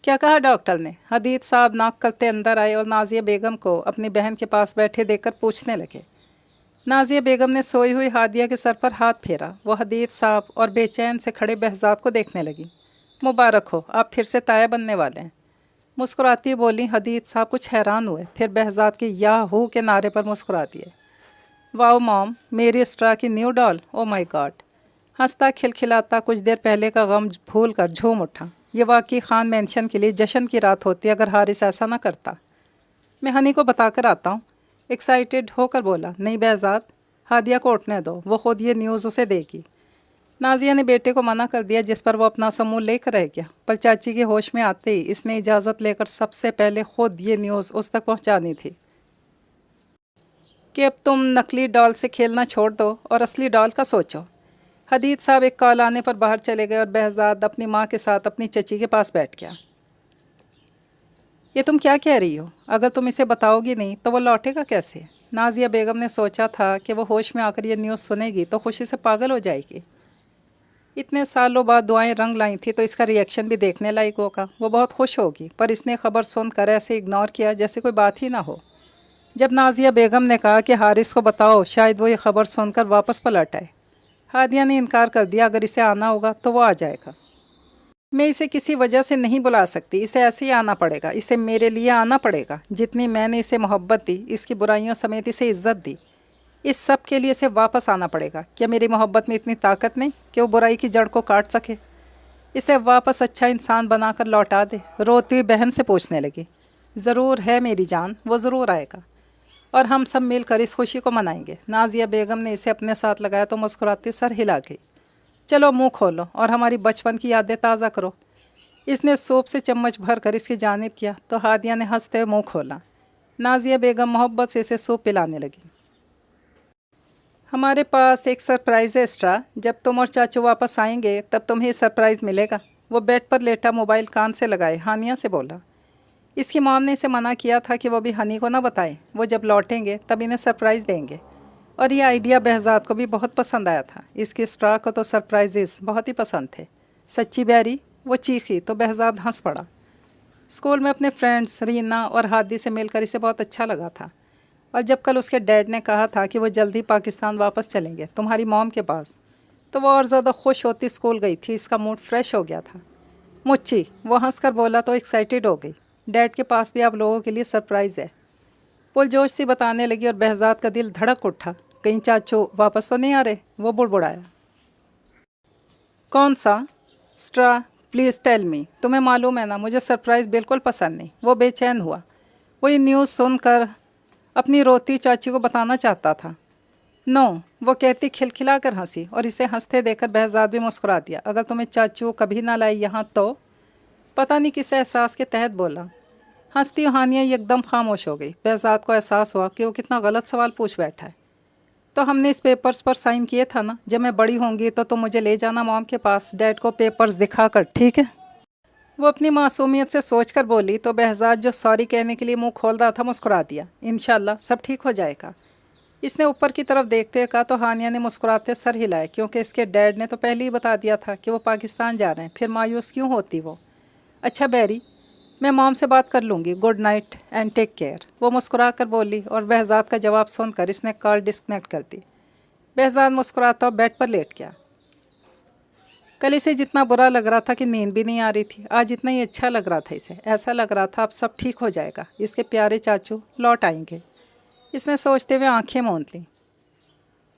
کیا کہا ڈاکٹر نے؟ حدید صاحب ناک کرتے اندر آئے اور نازیہ بیگم کو اپنی بہن کے پاس بیٹھے دیکھ کر پوچھنے لگے۔ نازیہ بیگم نے سوئی ہوئی ہادیہ کے سر پر ہاتھ پھیرا۔ وہ حدید صاحب اور بے چین سے کھڑے بہزاد کو دیکھنے لگی۔ مبارک ہو، آپ پھر سے تایا بننے والے ہیں، مسکراتی بولی حدید صاحب کچھ حیران ہوئے، پھر بہزاد کے یا ہو کے نعرے پر مسکرا دیے۔ واؤ موم، میری اسٹرا کی نیو ڈال، او مائی گاڈ۔ ہنستا کھلکھلاتا کچھ دیر پہلے کا غم بھول کر جھوم اٹھا۔ یہ واقعی خان مینشن کے لیے جشن کی رات ہوتی اگر حارث ایسا نہ کرتا۔ میں ہنی کو بتا کر آتا ہوں، ایکسائٹیڈ ہو کر بولا۔ نہیں بہزاد، ہادیہ کو اٹھنے دو، وہ خود یہ نیوز اسے دے گی۔ نازیہ نے بیٹے کو منع کر دیا، جس پر وہ اپنا سموں لے کر رہ گیا، پر چاچی کے ہوش میں آتے ہی اس نے اجازت لے کر سب سے پہلے خود یہ نیوز اس تک پہنچانی تھی کہ اب تم نقلی ڈال سے کھیلنا چھوڑ دو اور اصلی ڈال کا سوچو۔ حدید صاحب ایک کال آنے پر باہر چلے گئے اور بہزاد اپنی ماں کے ساتھ اپنی چچی کے پاس بیٹھ گیا۔ یہ تم کیا کہہ رہی ہو؟ اگر تم اسے بتاؤ گی نہیں تو وہ لوٹے گا کیسے؟ نازیہ بیگم نے سوچا تھا کہ وہ ہوش میں آ کر یہ نیوز سنے گی تو خوشی سے پاگل ہو جائے گی۔ اتنے سالوں بعد دعائیں رنگ لائی تھی تو اس کا ریئیکشن بھی دیکھنے لائق ہوگا، وہ بہت خوش ہوگی، پر اس نے خبر سن کر ایسے اگنور کیا جیسے کوئی بات ہی نہ ہو۔ جب نازیہ بیگم نے کہا کہ حارث کو بتاؤ، شاید وہ یہ خبر سن کر واپس پلٹ آئے۔ ہادیہ نے انکار کر دیا، اگر اسے آنا ہوگا تو وہ آ جائے گا۔ میں اسے کسی وجہ سے نہیں بلا سکتی، اسے ایسے ہی آنا پڑے گا، اسے میرے لیے آنا پڑے گا۔ جتنی میں نے اسے محبت دی، اس کی برائیوں سمیت اسے عزت دی، اس سب کے لیے اسے واپس آنا پڑے گا۔ کیا میری محبت میں اتنی طاقت نہیں کہ وہ برائی کی جڑ کو کاٹ سکے؟ اسے واپس اچھا انسان بنا کر لوٹا دے۔ روتی ہوئی بہن سے پوچھنے لگی۔ ضرور ہے میری جان، وہ ضرور آئے گا اور ہم سب مل کر اس خوشی کو منائیں گے۔ نازیہ بیگم نے اسے اپنے ساتھ لگایا تو مسکراتی سر ہلا گئی۔ چلو منہ کھولو اور ہماری بچپن کی یادیں تازہ کرو۔ اس نے سوپ سے چمچ بھر کر اس کی جانب کیا تو ہادیہ نے ہنستے ہوئے منہ کھولا۔ نازیہ بیگم محبت سے اسے سوپ پلانے لگی۔ ہمارے پاس ایک سرپرائز ہے اسٹرا، جب تم اور چاچو واپس آئیں گے تب تمہیں سرپرائز ملے گا۔ وہ بیڈ پر لیٹا موبائل کان سے لگائے ہانیہ سے بولا۔ اس کی مام نے اسے منع کیا تھا کہ وہ بھی ہنی کو نہ بتائیں، وہ جب لوٹیں گے تب انہیں سرپرائز دیں گے، اور یہ آئیڈیا بہزاد کو بھی بہت پسند آیا تھا۔ اس کی اسٹرا کو تو سرپرائزز بہت ہی پسند تھے۔ سچی بیری؟ وہ چیخی تو بہزاد ہنس پڑا۔ اسکول میں اپنے فرینڈس رینا اور ہادی سے مل کر اسے بہت اچھا لگا تھا، اور جب کل اس کے ڈیڈ نے کہا تھا کہ وہ جلدی پاکستان واپس چلیں گے تمہاری موم کے پاس، تو وہ اور زیادہ خوش ہوتی اسکول گئی تھی، اس کا موڈ فریش ہو گیا تھا۔ مچی، وہ ہنس کر بولا تو ایکسائٹیڈ ہو گئی، ڈیڈ کے پاس بھی آپ لوگوں کے لیے سرپرائز ہے۔ پرجوش سی بتانے لگی اور بہزاد کا دل دھڑک اٹھا، کہیں چاچو واپس تو نہیں آ رہے؟ وہ بڑبڑایا۔ کون سا؟ اسٹرا، پلیز ٹیل می، تمہیں معلوم ہے نا مجھے سرپرائز بالکل پسند نہیں۔ وہ بے چین ہوا، وہ یہ نیوز سن کر اپنی روتی چاچی کو بتانا چاہتا تھا۔ نو، وہ کہتی کھلکھلا کر ہنسی، اور اسے ہنستے دیکھ کر بہزاد بھی مسکرا دیا۔ اگر تمہیں چاچو کبھی نہ لائے یہاں تو؟ پتہ نہیں کس احساس کے تحت بولا۔ ہنستی ہانیہ ایک دم خاموش ہو گئی۔ بہزاد کو احساس ہوا کہ وہ کتنا غلط سوال پوچھ بیٹھا ہے۔ تو ہم نے اس پیپرز پر سائن کیے تھا نا، جب میں بڑی ہوں گی تو تم مجھے لے جانا موم کے پاس، ڈیڈ کو پیپرز دکھا کر، ٹھیک ہے؟ وہ اپنی معصومیت سے سوچ کر بولی تو بہزاد جو سوری کہنے کے لیے منہ کھول رہا تھا مسکرا دیا۔ انشاءاللہ سب ٹھیک ہو جائے گا۔ اس نے اوپر کی طرف دیکھتے ہوئے کہا تو ہانیہ نے مسکراتے سر ہلائے، کیونکہ اس کے ڈیڈ نے تو پہلے ہی بتا دیا تھا کہ وہ پاکستان جا رہے ہیں، پھر مایوس کیوں ہوتی وہ؟ اچھا بیری، میں موم سے بات کر لوں گی، good night and take care, وہ مسکرا کر بولی، اور بہزاد کا جواب سن کر اس نے کال ڈسکنیکٹ کر دی۔ بہزاد مسکراتا بیڈ پر لیٹ گیا۔ کل اسے جتنا برا لگ رہا تھا کہ نیند بھی نہیں آ رہی تھی، آج اتنا ہی اچھا لگ رہا تھا اسے، ایسا لگ رہا تھا اب سب ٹھیک ہو جائے گا، اس کے پیارے چاچو لوٹ آئیں گے۔ اس نے سوچتے ہوئے آنکھیں موند لیں۔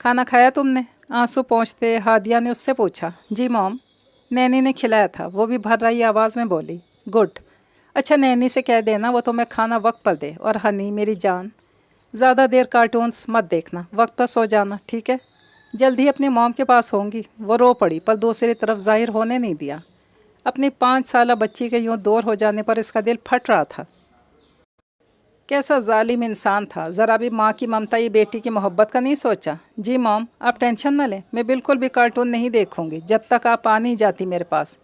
کھانا کھایا تم نے؟ آنسو پہنچتے ہادیہ نے اس سے پوچھا۔ جی موم، نینی نے کھلایا تھا، وہ بھی بھر رہی آواز میں بولی۔ گڈ، اچھا نینی سے کہہ دینا وہ تمہیں کھانا وقت پر دے، اور ہنی میری جان زیادہ دیر کارٹونز مت دیکھنا، وقت پر سو جانا، ٹھیک ہے؟ جلد ہی اپنی موم کے پاس ہوں گی۔ وہ رو پڑی پر دوسری طرف ظاہر ہونے نہیں دیا۔ اپنی 5 سالہ بچی کے یوں دور ہو جانے پر اس کا دل پھٹ رہا تھا۔ کیسا ظالم انسان تھا، ذرا بھی ماں کی ممتا یہ بیٹی کی محبت کا نہیں سوچا۔ جی موم، آپ ٹینشن نہ لیں، میں بالکل بھی کارٹون نہیں دیکھوں گی جب تک آپ آ نہیں جاتی میرے پاس،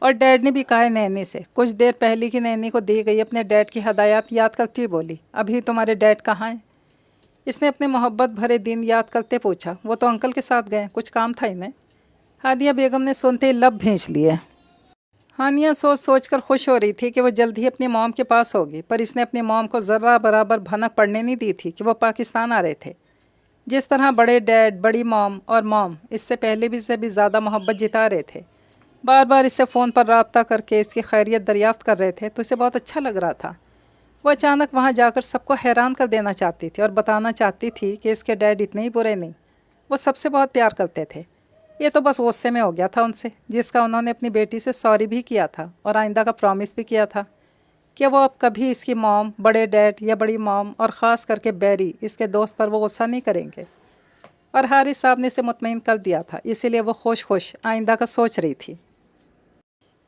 اور ڈیڈ نے بھی کہا ہے نینی سے۔ کچھ دیر پہلے کی نینی کو دی گئی اپنے ڈیڈ کی ہدایات یاد کرتی ہوئی بولی۔ ابھی تمہارے ڈیڈ کہاں ہیں؟ اس نے اپنے محبت بھرے دن یاد کرتے پوچھا۔ وہ تو انکل کے ساتھ گئے، کچھ کام تھا انہیں۔ ہادیہ بیگم نے سنتے لب بھینچ لیے۔ ہانیہ سوچ سوچ کر خوش ہو رہی تھی کہ وہ جلد ہی اپنی موم کے پاس ہوگی، پر اس نے اپنی موم کو ذرہ برابر بھنک پڑنے نہیں دی تھی کہ وہ پاکستان آ رہے تھے۔ جس طرح بڑے ڈیڈ، بڑی موم اور موم اس سے پہلے بھی سے بھی زیادہ محبت جتا رہے تھے، بار بار اس سے فون پر رابطہ کر کے اس کی خیریت دریافت کر رہے تھے، تو اسے بہت اچھا لگ رہا تھا۔ وہ اچانک وہاں جا کر سب کو حیران کر دینا چاہتی تھی اور بتانا چاہتی تھی کہ اس کے ڈیڈ اتنے ہی برے نہیں، وہ سب سے بہت پیار کرتے تھے۔ یہ تو بس غصے میں ہو گیا تھا ان سے، جس کا انہوں نے اپنی بیٹی سے سوری بھی کیا تھا اور آئندہ کا پرومس بھی کیا تھا کہ وہ اب کبھی اس کی موم، بڑے ڈیڈ یا بڑی موم اور خاص کر کے بیری اس کے دوست پر وہ غصہ نہیں کریں گے۔ اور حارث صاحب نے اسے مطمئن کر دیا تھا، اسی لیے وہ خوش خوش آئندہ کا سوچ رہی تھی۔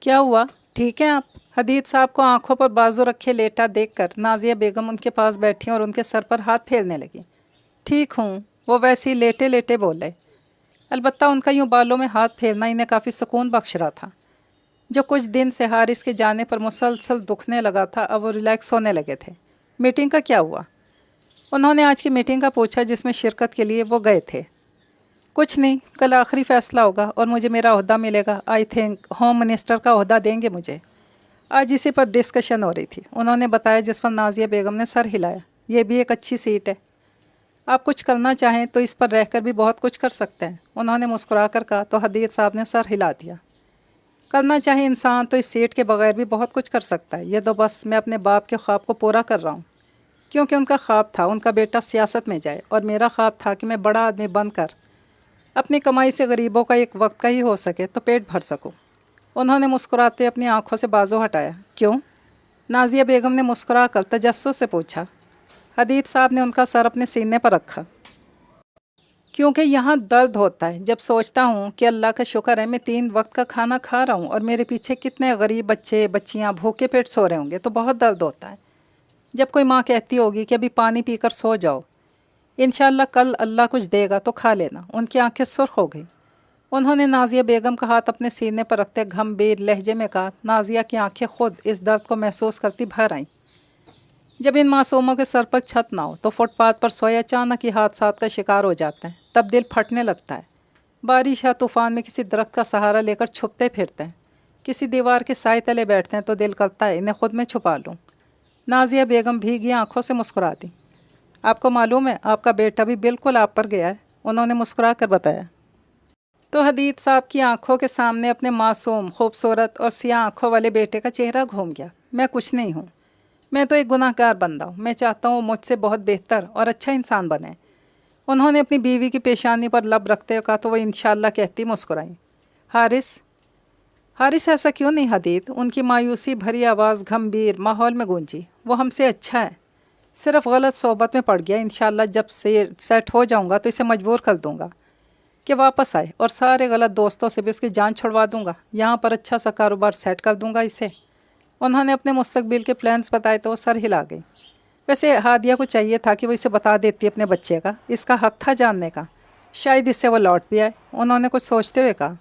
کیا ہوا؟ ٹھیک ہیں آپ؟ حدید صاحب کو آنکھوں پر بازو رکھے لیٹا دیکھ کر نازیہ بیگم ان کے پاس بیٹھی اور ان کے سر پر ہاتھ پھیرنے لگی۔ ٹھیک ہوں، وہ ویسے ہی لیٹے لیٹے بولے۔ البتہ ان کا یوں بالوں میں ہاتھ پھیرنا انہیں کافی سکون بخش رہا تھا۔ جو کچھ دن سے حارث کے جانے پر مسلسل دکھنے لگا تھا، اب وہ ریلیکس ہونے لگے تھے۔ میٹنگ کا کیا ہوا؟ انہوں نے آج کی میٹنگ کا پوچھا جس میں شرکت کے لیے وہ گئے تھے۔ کچھ نہیں، کل آخری فیصلہ ہوگا اور مجھے میرا عہدہ ملے گا۔ آئی تھنک ہوم منسٹر کا عہدہ دیں گے مجھے۔ آج اسی پر ڈسکشن ہو رہی تھی، انہوں نے بتایا، جس پر نازیہ بیگم نے سر ہلایا۔ یہ بھی ایک اچھی سیٹ ہے، آپ کچھ کرنا چاہیں تو اس پر رہ کر بھی بہت کچھ کر سکتے ہیں، انہوں نے مسکرا کر کہا، تو حدید صاحب نے سر ہلا دیا۔ کرنا چاہے انسان تو اس سیٹ کے بغیر بھی بہت کچھ کر سکتا ہے، یہ تو بس میں اپنے باپ کے خواب کو پورا کر رہا ہوں، کیونکہ ان کا خواب تھا ان کا بیٹا سیاست میں جائے، اور میرا خواب تھا کہ میں بڑا آدمی بن کر اپنی کمائی سے غریبوں کا ایک وقت کا ہی ہو سکے تو پیٹ بھر سکوں۔ انہوں نے مسکراتے اپنی آنکھوں سے بازو ہٹایا۔ کیوں؟ نازیہ بیگم نے مسکرا کر تجسس سے پوچھا۔ حدید صاحب نے ان کا سر اپنے سینے پر رکھا۔ کیونکہ یہاں درد ہوتا ہے جب سوچتا ہوں کہ اللہ کا شکر ہے میں 3 وقت کا کھانا کھا رہا ہوں اور میرے پیچھے کتنے غریب بچے بچیاں بھوکے پیٹ سو رہے ہوں گے، تو بہت درد ہوتا ہے جب کوئی ماں کہتی ہوگی کہ ابھی پانی پی کر سو جاؤ، انشاءاللہ کل اللہ کچھ دے گا تو کھا لینا۔ ان کی آنکھیں سرخ ہو گئی۔ انہوں نے نازیہ بیگم کا ہاتھ اپنے سینے پر رکھتے گھمبیر لہجے میں کہا۔ نازیہ کی آنکھیں خود اس درد کو محسوس کرتی بھر آئیں۔ جب ان معصوموں کے سر پر چھت نہ ہو تو فٹ پاتھ پر سوئے اچانک ہی حادثات کا شکار ہو جاتے ہیں، تب دل پھٹنے لگتا ہے۔ بارش یا طوفان میں کسی درخت کا سہارا لے کر چھپتے پھرتے ہیں، کسی دیوار کے سائے تلے بیٹھتے ہیں تو دل کرتا ہے انہیں خود میں چھپا لوں۔ نازیہ بیگم بھیگی آنکھوں سے مسکرا دی۔ آپ کو معلوم ہے آپ کا بیٹا بھی بالکل آپ پر گیا ہے، انہوں نے مسکرا کر بتایا۔ تو حدید صاحب کی آنکھوں کے سامنے اپنے معصوم، خوبصورت اور سیاہ آنکھوں والے بیٹے کا چہرہ گھوم گیا۔ میں کچھ نہیں ہوں، میں تو ایک گناہ گار بندہ ہوں، میں چاہتا ہوں وہ مجھ سے بہت بہتر اور اچھا انسان بنے۔ انہوں نے اپنی بیوی کی پیشانی پر لب رکھتے ہوئے کہا، تو وہ انشاءاللہ کہتی مسکرائیں۔ حارث ایسا کیوں نہیں حدید؟ ان کی مایوسی بھری آواز گھمبیر ماحول میں گونجی۔ وہ ہم سے اچھا ہے، صرف غلط صحبت میں پڑ گیا، انشاءاللہ جب سیٹ ہو جاؤں گا تو اسے مجبور کر دوں گا کہ واپس آئے، اور سارے غلط دوستوں سے بھی اس کی جان چھڑوا دوں گا، یہاں پر اچھا سا کاروبار سیٹ کر دوں گا اسے۔ انہوں نے اپنے مستقبل کے پلانس بتائے تو وہ سر ہلا گئی۔ ویسے ہادیہ کو چاہیے تھا کہ وہ اسے بتا دیتی اپنے بچے کا، اس کا حق تھا جاننے کا، شاید اس سے وہ لوٹ بھی آئے۔ انہوں نے کچھ سوچتے ہوئے کہا،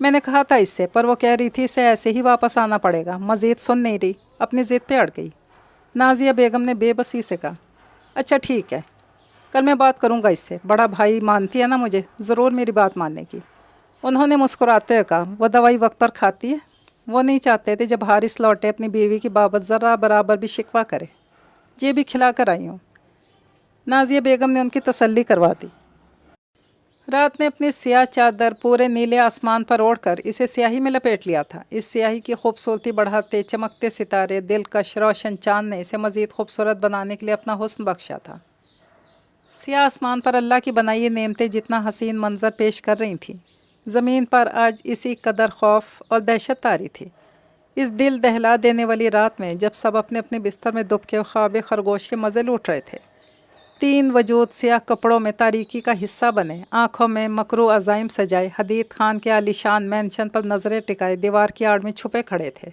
میں نے کہا تھا اس سے، پر وہ کہہ رہی تھی اسے ایسے ہی واپس آنا پڑے گا، مزید سن نہیں رہی، اپنی ضد پہ اڑ گئی۔ نازیہ بیگم نے بے بسی سے کہا، اچھا ٹھیک ہے، کل میں بات کروں گا اس سے، بڑا بھائی مانتی ہے نا مجھے، ضرور میری بات ماننے کی۔ انہوں نے مسکراتے ہوئے کہا، وہ دوائی وقت پر کھاتی ہے؟ وہ نہیں چاہتے تھے جب حارث لوٹے اپنی بیوی کی بابت ذرہ برابر بھی شکوہ کرے۔ یہ بھی کھلا کر آئی ہوں، نازیہ بیگم نے ان کی تسلی کروا دی۔ رات میں اپنی سیاہ چادر پورے نیلے آسمان پر اوڑھ کر اسے سیاہی میں لپیٹ لیا تھا۔ اس سیاہی کی خوبصورتی بڑھاتے چمکتے ستارے، دلکش روشن چاند نے اسے مزید خوبصورت بنانے کے لیے اپنا حسن بخشا تھا۔ سیاہ آسمان پر اللہ کی بنائی نعمتیں جتنا حسین منظر پیش کر رہی تھیں، زمین پر آج اسی قدر خوف اور دہشت طاری تھی۔ اس دل دہلا دینے والی رات میں جب سب اپنے اپنے بستر میں دب کے خواب خرگوش کے مزے لوٹ رہے تھے، 3 وجود سیاہ کپڑوں میں تاریکی کا حصہ بنے، آنکھوں میں مکروہ عزائم سجائے، حدید خان کے عالی شان مینشن پر نظریں ٹکائے دیوار کی آڑ میں چھپے کھڑے تھے۔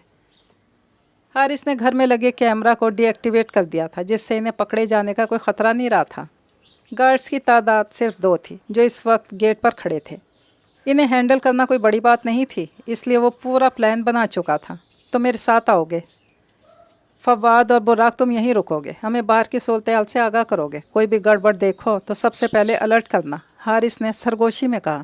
حارث نے گھر میں لگے کیمرہ کو ڈی ایکٹیویٹ کر دیا تھا، جس سے انہیں پکڑے جانے کا کوئی خطرہ نہیں رہا تھا۔ گارڈز کی تعداد صرف 2 تھی جو اس وقت گیٹ پر کھڑے تھے۔ انہیں ہینڈل کرنا کوئی بڑی بات نہیں تھی، اس لیے وہ پورا پلان بنا چکا تھا۔ تو میرے ساتھ آؤ گے؟ فواد اور براق تم یہیں رکو گے، ہمیں باہر کی صورتحال سے آگاہ کرو گے، کوئی بھی گڑبڑ دیکھو تو سب سے پہلے الرٹ کرنا، حارث نے سرگوشی میں کہا۔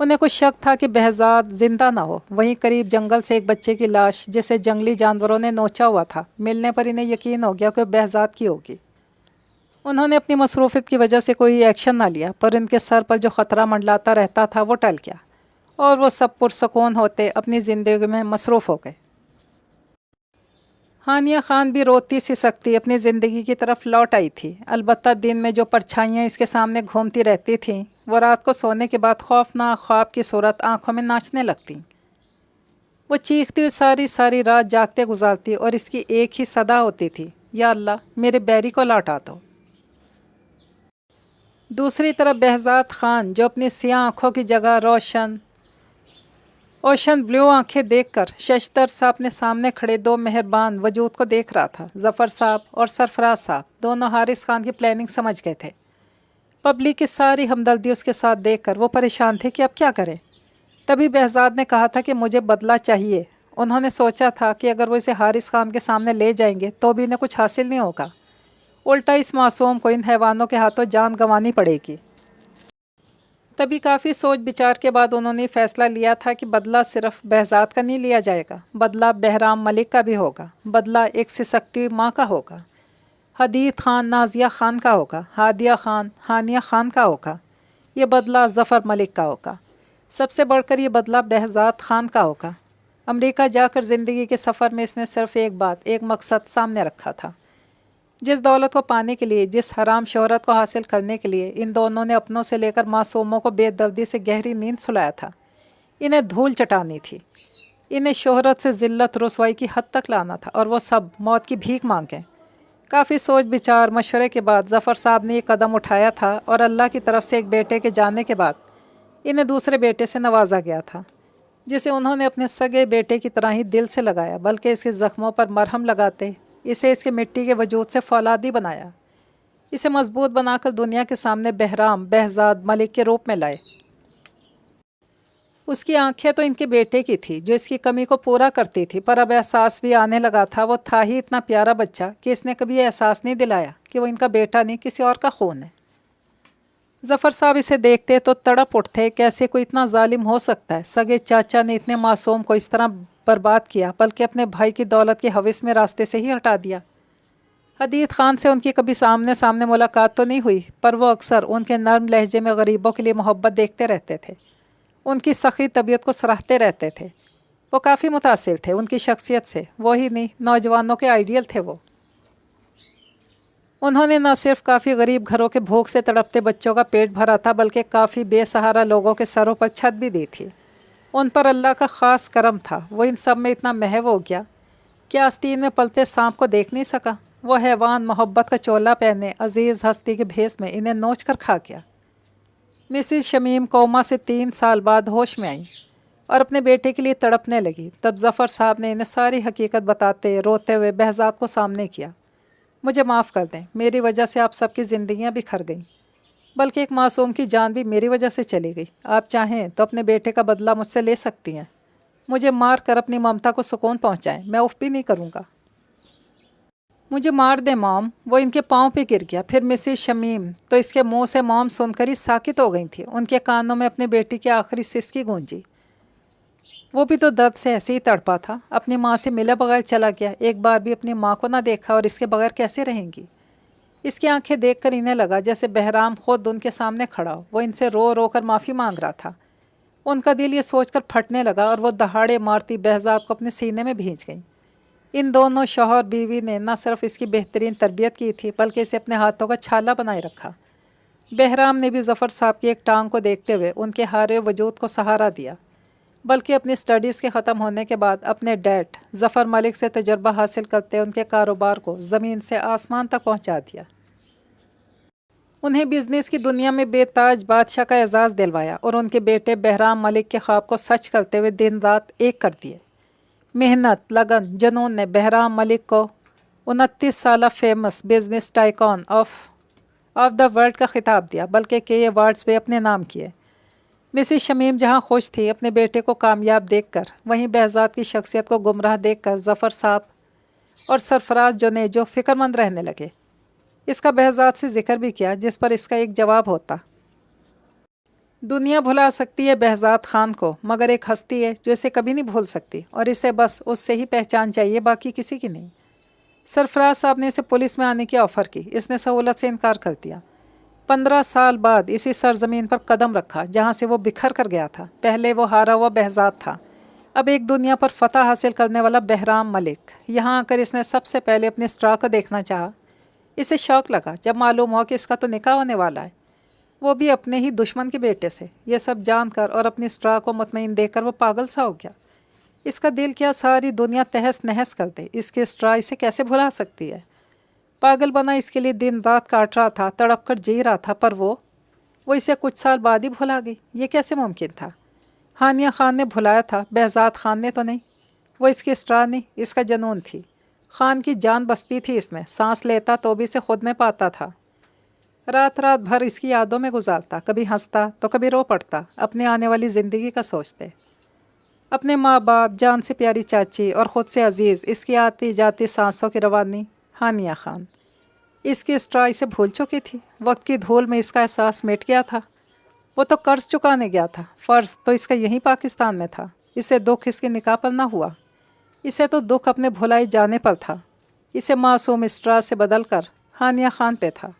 انہیں کچھ شک تھا کہ بہزاد زندہ نہ ہو۔ وہیں قریب جنگل سے ایک بچے کی لاش جسے جنگلی جانوروں نے نوچا ہوا تھا ملنے پر انہیں یقین ہو گیا کہ وہ بہزاد کی ہوگی۔ انہوں نے اپنی مصروفیت کی وجہ سے کوئی ایکشن نہ لیا، پر ان کے سر پر جو خطرہ منڈلاتا رہتا تھا وہ ٹل گیا، اور وہ سب پرسکون ہوتے اپنی زندگی میں مصروف ہو گئے۔ ہانیہ خان بھی روتی سی سکتی اپنی زندگی کی طرف لوٹ آئی تھی، البتہ دن میں جو پرچھائیاں اس کے سامنے گھومتی رہتی تھیں وہ رات کو سونے کے بعد خوفناک خواب کی صورت آنکھوں میں ناچنے لگتی۔ وہ چیختی ہوئی ساری ساری رات جاگتے گزارتی اور اس کی ایک ہی صدا ہوتی تھی، یا اللہ میرے بیری کو لوٹا دو۔ دوسری طرف بہزاد خان جو اپنی سیاہ آنکھوں کی جگہ روشن اوشن بلیو آنکھیں دیکھ کر ششتر سا اپنے سامنے کھڑے دو مہربان وجود کو دیکھ رہا تھا۔ ظفر صاحب اور سرفراز صاحب دونوں حارث خان کی پلاننگ سمجھ گئے تھے۔ پبلک کی ساری ہمدردی اس کے ساتھ دیکھ کر وہ پریشان تھے کہ اب کیا کریں۔ تبھی بہزاد نے کہا تھا کہ مجھے بدلہ چاہیے۔ انہوں نے سوچا تھا کہ اگر وہ اسے حارث خان کے سامنے لے جائیں گے تو بھی انہیں کچھ حاصل نہیں ہوگا، الٹا اس معصوم کو ان حیوانوں کے ہاتھوں جان گنوانی پڑے گی۔ تبھی کافی سوچ بچار کے بعد انہوں نے فیصلہ لیا تھا کہ بدلہ صرف بہزاد کا نہیں لیا جائے گا، بدلہ بہرام ملک کا بھی ہوگا، بدلہ ایک سسکتی ہوئی ماں کا ہوگا، حدید خان نازیہ خان کا ہوگا، ہادیہ خان ہانیہ خان کا ہوگا، یہ بدلہ ظفر ملک کا ہوگا، سب سے بڑھ کر یہ بدلہ بہزاد خان کا ہوگا۔ امریکہ جا کر زندگی کے سفر میں اس نے صرف ایک بات، ایک مقصد سامنے رکھا تھا۔ جس دولت کو پانے کے لیے، جس حرام شہرت کو حاصل کرنے کے لیے ان دونوں نے اپنوں سے لے کر معصوموں کو بے دردی سے گہری نیند سلایا تھا، انہیں دھول چٹانی تھی، انہیں شہرت سے ذلت رسوائی کی حد تک لانا تھا، اور وہ سب موت کی بھیک مانگیں۔ کافی سوچ بچار مشورے کے بعد ظفر صاحب نے یہ قدم اٹھایا تھا، اور اللہ کی طرف سے ایک بیٹے کے جانے کے بعد انہیں دوسرے بیٹے سے نوازا گیا تھا، جسے انہوں نے اپنے سگے بیٹے کی طرح ہی دل سے لگایا، بلکہ اس کے زخموں پر مرہم لگاتے اسے اس کے مٹی کے وجود سے فولادی بنایا، اسے مضبوط بنا کر دنیا کے سامنے بہرام بہزاد ملک کے روپ میں لائے۔ اس کی آنکھیں تو ان کے بیٹے کی تھی جو اس کی کمی کو پورا کرتی تھی، پر اب احساس بھی آنے لگا تھا وہ تھا ہی اتنا پیارا بچہ کہ اس نے کبھی احساس نہیں دلایا کہ وہ ان کا بیٹا نہیں، کسی اور کا خون ہے۔ ظفر صاحب اسے دیکھتے تو تڑپ اٹھتے، کیسے کوئی اتنا ظالم ہو سکتا ہے؟ سگے چاچا نے اتنے معصوم کو اس طرح برباد کیا، بلکہ اپنے بھائی کی دولت کی ہوس میں راستے سے ہی ہٹا دیا۔ حدید خان سے ان کی کبھی سامنے ملاقات تو نہیں ہوئی، پر وہ اکثر ان کے نرم لہجے میں غریبوں کے لیے محبت دیکھتے رہتے تھے، ان کی سخی طبیعت کو سراہتے رہتے تھے۔ وہ کافی متاثر تھے ان کی شخصیت سے، وہی نہیں نوجوانوں کے آئیڈیل تھے وہ۔ انہوں نے نہ صرف کافی غریب گھروں کے بھوک سے تڑپتے بچوں کا پیٹ بھرا تھا، بلکہ کافی بے سہارا لوگوں کے سروں پر چھت بھی دی تھی۔ ان پر اللہ کا خاص کرم تھا، وہ ان سب میں اتنا محو ہو گیا کہ آستین میں پلتے سانپ کو دیکھ نہیں سکا۔ وہ حیوان محبت کا چولا پہنے عزیز ہستی کے بھیس میں انہیں نوچ کر کھا گیا۔ مسز شمیم کوما سے 3 سال بعد ہوش میں آئیں اور اپنے بیٹے کے لیے تڑپنے لگی۔ تب ظفر صاحب نے انہیں ساری حقیقت بتاتے روتے ہوئے بہزاد کو سامنے کیا۔ مجھے معاف کر دیں، میری وجہ سے آپ سب کی زندگیاں بکھر گئیں، بلکہ ایک معصوم کی جان بھی میری وجہ سے چلی گئی۔ آپ چاہیں تو اپنے بیٹے کا بدلہ مجھ سے لے سکتی ہیں، مجھے مار کر اپنی ممتا کو سکون پہنچائیں، میں اف بھی نہیں کروں گا۔ مجھے مار دیں موم۔ وہ ان کے پاؤں پہ گر گیا۔ پھر مسز شمیم تو اس کے منہ سے موم سن کر ہی ساکت ہو گئی تھی، ان کے کانوں میں اپنی بیٹی کی آخری سسکی گونجی۔ وہ بھی تو درد سے ایسے ہی تڑپا تھا، اپنی ماں سے ملے بغیر چلا گیا، ایک بار بھی اپنی ماں کو نہ دیکھا، اور اس کے بغیر کیسے رہیں گی؟ اس کی آنکھیں دیکھ کر انہیں لگا جیسے بہرام خود ان کے سامنے کھڑا ہو، وہ ان سے رو رو کر معافی مانگ رہا تھا۔ ان کا دل یہ سوچ کر پھٹنے لگا، اور وہ دہاڑے مارتی بہزاد کو اپنے سینے میں بھینچ گئیں۔ ان دونوں شوہر بیوی نے نہ صرف اس کی بہترین تربیت کی تھی، بلکہ اسے اپنے ہاتھوں کا چھالا بنائے رکھا۔ بہرام نے بھی ظفر صاحب کی ایک ٹانگ کو دیکھتے ہوئے ان کے ہارے وجود کو سہارا دیا، بلکہ اپنی سٹڈیز کے ختم ہونے کے بعد اپنے ڈیڈ ظفر ملک سے تجربہ حاصل کرتے ان کے کاروبار کو زمین سے آسمان تک پہنچا دیا۔ انہیں بزنس کی دنیا میں بے تاج بادشاہ کا اعزاز دلوایا، اور ان کے بیٹے بہرام ملک کے خواب کو سچ کرتے ہوئے دن رات ایک کر دیے۔ محنت، لگن، جنون نے بہرام ملک کو 29 سالہ famous business tycoon of the world کا خطاب دیا، بلکہ کئی ایوارڈز بھی اپنے نام کیے۔ مسز شمیم جہاں خوش تھی اپنے بیٹے کو کامیاب دیکھ کر، وہیں بہزاد کی شخصیت کو گمراہ دیکھ کر ظفر صاحب اور سرفراز جو فکر مند رہنے لگے۔ اس کا بہزاد سے ذکر بھی کیا، جس پر اس کا ایک جواب ہوتا۔ دنیا بھلا سکتی ہے بہزاد خان کو، مگر ایک ہستی ہے جو اسے کبھی نہیں بھول سکتی، اور اسے بس اس سے ہی پہچان چاہیے، باقی کسی کی نہیں۔ سرفراز صاحب نے اسے پولیس میں آنے کی آفر کی، اس نے سہولت سے انکار کر دیا۔ 15 سال بعد اسی سرزمین پر قدم رکھا جہاں سے وہ بکھر کر گیا تھا۔ پہلے وہ ہارا ہوا بہزاد تھا، اب ایک دنیا پر فتح حاصل کرنے والا بہرام ملک۔ یہاں آ کر اس نے سب سے پہلے اپنے اسٹرا کو دیکھنا چاہا۔ اسے شوق لگا جب معلوم ہوا کہ اس کا تو نکاح ہونے والا ہے، وہ بھی اپنے ہی دشمن کے بیٹے سے۔ یہ سب جان کر اور اپنی اسٹرا کو مطمئن دیکھ کر وہ پاگل سا ہو گیا۔ اس کا دل کیا ساری دنیا تہس نہس کر دے، اس کے اسٹرا اسے کیسے بھلا سکتی ہے؟ پاگل بنا اس کے لیے دن رات کاٹ رہا تھا، تڑپ کر جی رہا تھا، پر وہ اسے کچھ سال بعد ہی بھلا گئی۔ یہ کیسے ممکن تھا؟ ہانیہ خان نے بھلایا تھا، بہزاد خان نے تو نہیں۔ وہ اس کی اسٹرا نہیں، اس کا جنون تھی۔ خان کی جان بستی تھی اس میں، سانس لیتا تو بھی اسے خود میں پاتا تھا۔ رات رات بھر اس کی یادوں میں گزارتا، کبھی ہنستا تو کبھی رو پڑتا، اپنے آنے والی زندگی کا سوچتے۔ اپنے ماں باپ، جان سے پیاری چاچی اور خود سے عزیز اس کی آتی جاتی سانسوں کی روانی ہانیہ خان۔ اس کی اسٹرا اسے بھول چکی تھی، وقت کی دھول میں اس کا احساس مٹ گیا تھا۔ وہ تو قرض چکانے گیا تھا، فرض تو اس کا یہیں پاکستان میں تھا۔ اسے دکھ اس کے نکاح پر نہ ہوا، اسے تو دکھ اپنے بھلائے جانے پر تھا۔ اسے معصوم اسٹرا سے بدل کر ہانیہ خان پہ تھا۔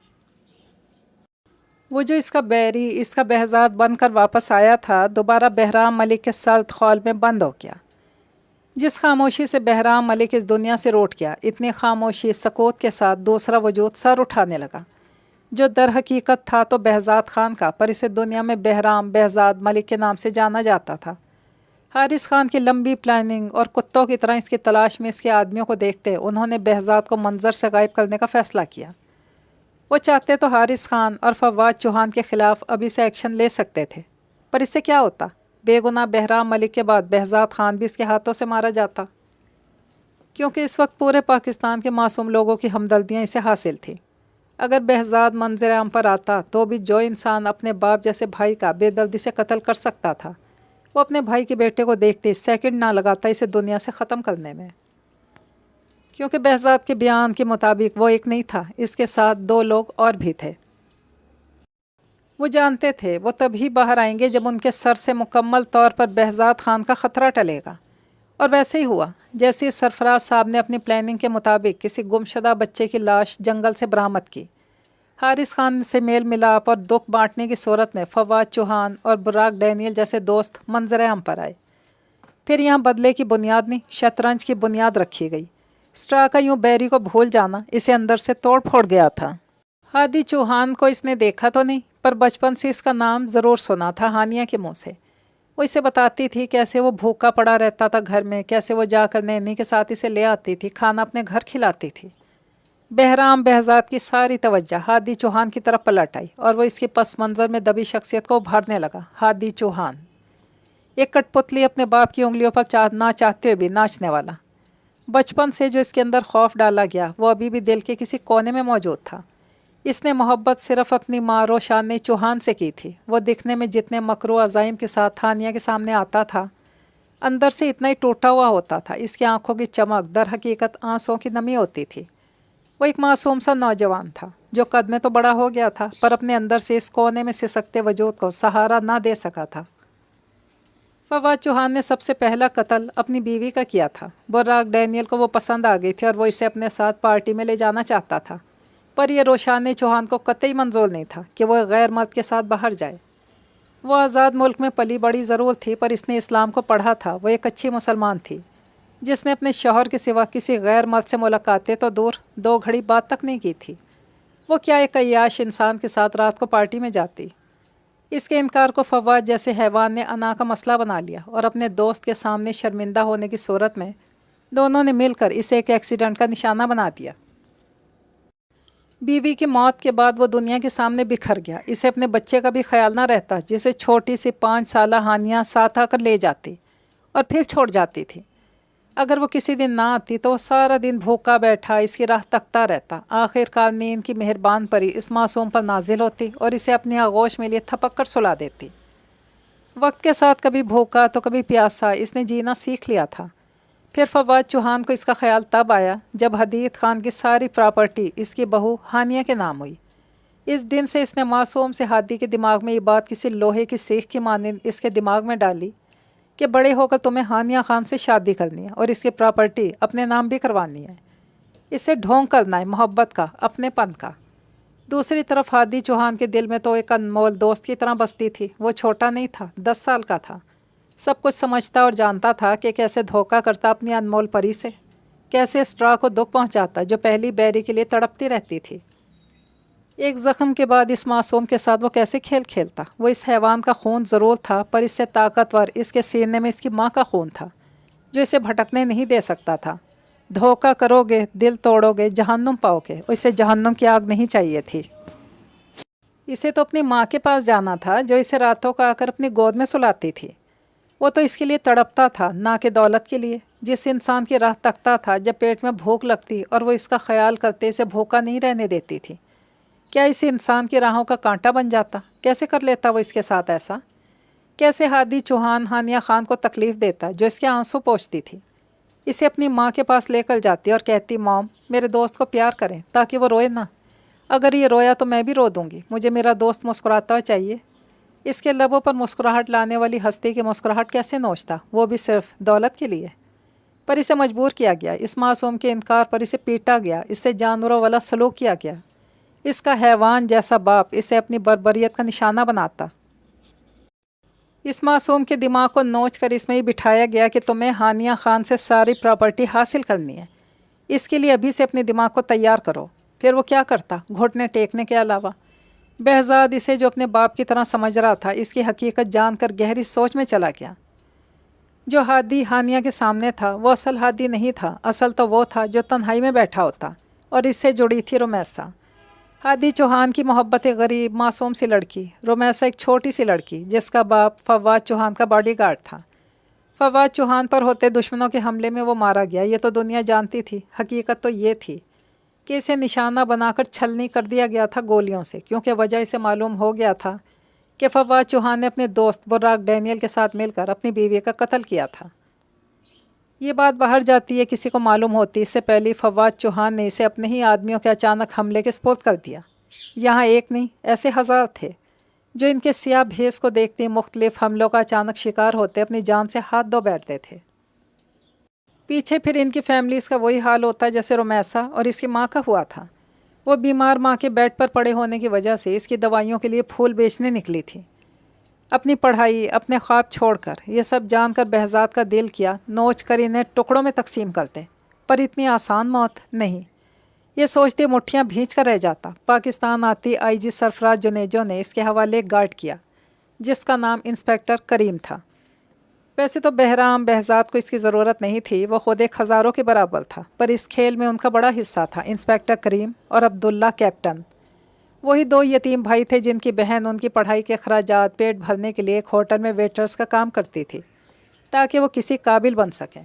وہ جو اس کا بیری، اس کا بہزاد بن کر واپس آیا تھا، دوبارہ بہرام ملک کے سلط خول میں بند ہو گیا۔ جس خاموشی سے بہرام ملک اس دنیا سے روٹ گیا، اتنی خاموشی سکوت کے ساتھ دوسرا وجود سر اٹھانے لگا، جو در حقیقت تھا تو بہزاد خان کا، پر اسے دنیا میں بہرام بہزاد ملک کے نام سے جانا جاتا تھا۔ حارث خان کی لمبی پلاننگ اور کتوں کی طرح اس کی تلاش میں اس کے آدمیوں کو دیکھتے انہوں نے بہزاد کو منظر سے غائب کرنے کا فیصلہ کیا۔ وہ چاہتے تو حارث خان اور فواد چوہان کے خلاف ابھی سے ایکشن لے سکتے تھے، پر اس سے کیا ہوتا؟ بے گناہ بہرام ملک کے بعد بہزاد خان بھی اس کے ہاتھوں سے مارا جاتا، کیونکہ اس وقت پورے پاکستان کے معصوم لوگوں کی ہمدردیاں اسے حاصل تھیں۔ اگر بہزاد منظر عام پر آتا تو بھی جو انسان اپنے باپ جیسے بھائی کا بے دردی سے قتل کر سکتا تھا، وہ اپنے بھائی کے بیٹے کو دیکھتے سیکنڈ نہ لگاتا اسے دنیا سے ختم کرنے میں۔ کیونکہ بہزاد کے بیان کے مطابق وہ ایک نہیں تھا، اس کے ساتھ 2 لوگ اور بھی تھے۔ وہ جانتے تھے وہ تبھی باہر آئیں گے جب ان کے سر سے مکمل طور پر بہزاد خان کا خطرہ ٹلے گا، اور ویسے ہی ہوا۔ جیسے سرفراز صاحب نے اپنی پلاننگ کے مطابق کسی گمشدہ بچے کی لاش جنگل سے برآمد کی، حارث خان سے میل ملاپ اور دکھ بانٹنے کی صورت میں فواد چوہان اور براک ڈینیل جیسے دوست منظر عام پر آئے۔ پھر یہاں بدلے کی بنیاد نہیں، شطرنج کی بنیاد رکھی گئی۔ اسٹرا کا یوں بیری کو بھول جانا اسے اندر سے توڑ پھوڑ گیا تھا۔ ہادی چوہان کو اس نے دیکھا تو نہیں، پر بچپن سے اس کا نام ضرور سنا تھا ہانیہ کے منہ سے۔ وہ اسے بتاتی تھی کیسے وہ بھوکا پڑا رہتا تھا گھر میں، کیسے وہ جا کر نینی کے ساتھ اسے لے آتی تھی، کھانا اپنے گھر کھلاتی تھی۔ بہرام بہزاد کی ساری توجہ ہادی چوہان کی طرف پلٹ آئی، اور وہ اس کی پس منظر میں دبی شخصیت کو ابھارنے لگا۔ ہادی چوہان، ایک کٹ پتلی اپنے باپ کی انگلیوں پر نہ چاہتے ہوئے بھی ناچنے والا۔ بچپن سے جو اس کے اندر خوف ڈالا گیا وہ ابھی بھی دل کے کسی کونے میں موجود تھا۔ اس نے محبت صرف اپنی ماں روشانی چوہان سے کی تھی۔ وہ دکھنے میں جتنے مکرو عزائم کے ساتھ ہانیہ کے سامنے آتا تھا، اندر سے اتنا ہی ٹوٹا ہوا ہوتا تھا۔ اس کی آنکھوں کی چمک در حقیقت آنسوں کی نمی ہوتی تھی۔ وہ ایک معصوم سا نوجوان تھا جو قد میں تو بڑا ہو گیا تھا، پر اپنے اندر سے اس کونے میں سسکتے وجود کو سہارا نہ دے سکا تھا۔ فواد چوہان نے سب سے پہلا قتل اپنی بیوی کا کیا تھا۔ براک ڈینیل کو وہ پسند آ گئی تھی اور وہ اسے اپنے ساتھ پارٹی میں لے جانا چاہتا تھا، پر یہ روشانی چوہان کو قطعی منظور نہیں تھا کہ وہ غیر مرد کے ساتھ باہر جائے۔ وہ آزاد ملک میں پلی بڑی ضرور تھی، پر اس نے اسلام کو پڑھا تھا۔ وہ ایک اچھی مسلمان تھی جس نے اپنے شوہر کے سوا کسی غیر مرد سے ملاقاتیں تو دور 2 گھڑی بات تک نہیں کی تھی۔ وہ کیا ایک عیاش انسان کے ساتھ رات کو پارٹی میں جاتی؟ اس کے انکار کو فواد جیسے حیوان نے انا کا مسئلہ بنا لیا، اور اپنے دوست کے سامنے شرمندہ ہونے کی صورت میں دونوں نے مل کر اسے ایک ایکسیڈنٹ کا نشانہ بنا دیا۔ بیوی کی موت کے بعد وہ دنیا کے سامنے بکھر گیا۔ اسے اپنے بچے کا بھی خیال نہ رہتا، جسے چھوٹی سی 5 سالہ ہانیہ ساتھ آ کر لے جاتی اور پھر چھوڑ جاتی تھی۔ اگر وہ کسی دن نہ آتی تو وہ سارا دن بھوکا بیٹھا اس کی راہ تکتا رہتا۔ آخر کار نیند کی مہربان پری اس معصوم پر نازل ہوتی اور اسے اپنی آغوش میں لیے تھپک کر سلا دیتی۔ وقت کے ساتھ کبھی بھوکا تو کبھی پیاسا اس نے جینا سیکھ لیا تھا۔ پھر فواد چوہان کو اس کا خیال تب آیا جب حدید خان کی ساری پراپرٹی اس کی بہو ہانیہ کے نام ہوئی۔ اس دن سے اس نے معصوم سے ہادی کے دماغ میں یہ بات کسی لوہے کی سیخ کی مانند اس کے دماغ میں ڈالی کہ بڑے ہو کر تمہیں ہانیہ خان سے شادی کرنی ہے اور اس کی پراپرٹی اپنے نام بھی کروانی ہے۔ اسے ڈھونگ کرنا ہے محبت کا، اپنے پن کا۔ دوسری طرف ہادی چوہان کے دل میں تو ایک انمول دوست کی طرح بستی تھی۔ وہ چھوٹا نہیں تھا، 10 سال کا تھا، سب کچھ سمجھتا اور جانتا تھا کہ کیسے دھوکہ کرتا اپنی انمول پری سے، کیسے اسٹرا کو دکھ پہنچاتا جو پہلی بیری کے لیے تڑپتی رہتی تھی۔ ایک زخم کے بعد اس معصوم کے ساتھ وہ کیسے کھیل کھیلتا۔ وہ اس حیوان کا خون ضرور تھا، پر اس سے طاقتور اس کے سینے میں اس کی ماں کا خون تھا جو اسے بھٹکنے نہیں دے سکتا تھا۔ دھوکہ کرو گے، دل توڑو گے، جہنم پاؤ گے۔ اسے جہنم کی آگ نہیں چاہیے تھی۔ اسے تو اپنی ماں کے پاس جانا تھا جو اسے راتوں کا آ کر اپنی گود میں سلاتی تھی۔ وہ تو اس کے لیے تڑپتا تھا، نہ کہ دولت کے لیے۔ جس انسان کی راہ تکتا تھا جب پیٹ میں بھوک لگتی اور وہ اس کا خیال کرتے اسے بھوکا نہیں رہنے دیتی تھی، کیا اس انسان کی راہوں کا کانٹا بن جاتا؟ کیسے کر لیتا وہ اس کے ساتھ ایسا؟ کیسے ہادی چوہان ہانیہ خان کو تکلیف دیتا جو اس کے آنسو پوچھتی تھی؟ اسے اپنی ماں کے پاس لے کر جاتی اور کہتی، مام میرے دوست کو پیار کریں تاکہ وہ روئے نہ، اگر یہ رویا تو میں بھی رو دوں گی، مجھے میرا دوست مسکراتا ہوا چاہیے۔ اس کے لبوں پر مسکراہٹ لانے والی ہستی کی مسکراہٹ کیسے نوچتا، وہ بھی صرف دولت کے لیے؟ پر اسے مجبور کیا گیا، اس معصوم کے انکار پر اسے پیٹا گیا، اس سے جانوروں والا سلوک کیا گیا۔ اس کا حیوان جیسا باپ اسے اپنی بربریت کا نشانہ بناتا۔ اس معصوم کے دماغ کو نوچ کر اس میں یہ بٹھایا گیا کہ تمہیں ہانیہ خان سے ساری پراپرٹی حاصل کرنی ہے، اس کے لیے ابھی سے اپنے دماغ کو تیار کرو۔ پھر وہ کیا کرتا گھٹنے ٹیکنے کے علاوہ؟ بہزاد اسے جو اپنے باپ کی طرح سمجھ رہا تھا، اس کی حقیقت جان کر گہری سوچ میں چلا گیا۔ جو ہادی ہانیہ کے سامنے تھا وہ اصل ہادی نہیں تھا، اصل تو وہ تھا جو تنہائی میں بیٹھا ہوتا، اور اس سے جڑی تھی رومیسا، ہادی چوہان کی محبت غریب معصوم سی لڑکی۔ رومیسا ایک چھوٹی سی لڑکی جس کا باپ فواد چوہان کا باڈی گارڈ تھا۔ فواد چوہان پر ہوتے دشمنوں کے حملے میں وہ مارا گیا، یہ تو دنیا جانتی تھی۔ حقیقت تو یہ تھی کہ اسے نشانہ بنا کر چھلنی کر دیا گیا تھا گولیوں سے، کیونکہ وجہ اسے معلوم ہو گیا تھا کہ فواد چوہان نے اپنے دوست براک ڈینیل کے ساتھ مل کر اپنی بیوی کا قتل کیا تھا۔ یہ بات باہر جاتی ہے، کسی کو معلوم ہوتی اس سے پہلے فواد چوہان نے اسے اپنے ہی آدمیوں کے اچانک حملے کے سپرد کر دیا۔ یہاں ایک نہیں، ایسے ہزار تھے جو ان کے سیاہ بھیس کو دیکھتے مختلف حملوں کا اچانک شکار ہوتے اپنی جان سے ہاتھ دھو بیٹھتے تھے۔ پیچھے پھر ان کی فیملیز کا وہی حال ہوتا جیسے رومیسا اور اس کی ماں کا ہوا تھا۔ وہ بیمار ماں کے بیڈ پر پڑے ہونے کی وجہ سے اس کی دوائیوں کے لیے پھول بیچنے نکلی تھی، اپنی پڑھائی، اپنے خواب چھوڑ کر۔ یہ سب جان کر بہزاد کا دل کیا نوچ کر انہیں ٹکڑوں میں تقسیم کرتے، پر اتنی آسان موت نہیں۔ یہ سوچتے مٹھیاں بھینچ کر رہ جاتا۔ پاکستان آتی آئی جی سرفراز جنیجو نے اس کے حوالے ایک گارڈ کیا جس کا نام انسپیکٹر کریم تھا۔ ویسے تو بہرام بہزاد کو اس کی ضرورت نہیں تھی، وہ خود ایک ہزاروں کے برابر تھا، پر اس کھیل میں ان کا بڑا حصہ تھا۔ انسپیکٹر کریم اور عبداللہ کیپٹن، وہی 2 یتیم بھائی تھے جن کی بہن ان کی پڑھائی کے اخراجات پیٹ بھرنے کے لیے ایک ہوٹل میں ویٹرز کا کام کرتی تھی تاکہ وہ کسی قابل بن سکیں۔